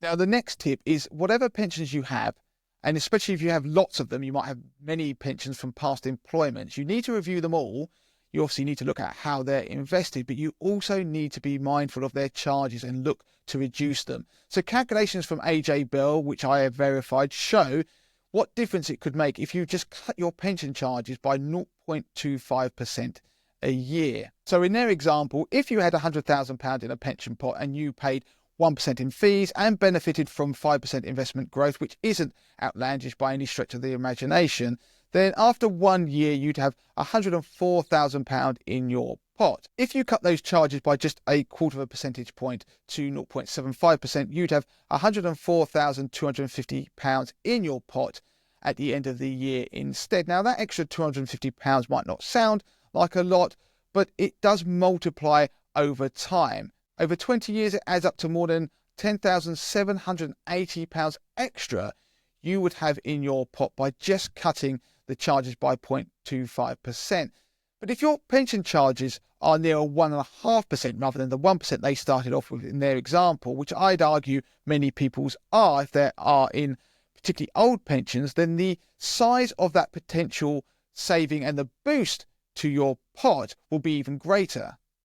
Now, the next tip is whatever pensions you have, and especially if you have lots of them, you might have many pensions from past employments. You need to review them all. You obviously need to look at how they're invested, but you also need to be mindful of their charges and look to reduce them. So calculations from AJ Bell, which I have verified, show what difference it could make if you just cut your pension charges by 0.25% a year. So in their example, if you had £100,000 in a pension pot and you paid 1% in fees and benefited from 5% investment growth, which isn't outlandish by any stretch of the imagination, then after 1 year, you'd have £104,000 in your pot. If you cut those charges by just a quarter of a percentage point to 0.75%, you'd have £104,250 in your pot at the end of the year instead. Now, that extra £250 might not sound like a lot, but it does multiply over time. Over 20 years, it adds up to more than £10,780 extra you would have in your pot by just cutting the charges by 0.25%. But if your pension charges are near 1.5% rather than the 1% they started off with in their example, which I'd argue many people's are if they are in particularly old pensions, then the size of that potential saving and the boost to your pot will be even greater.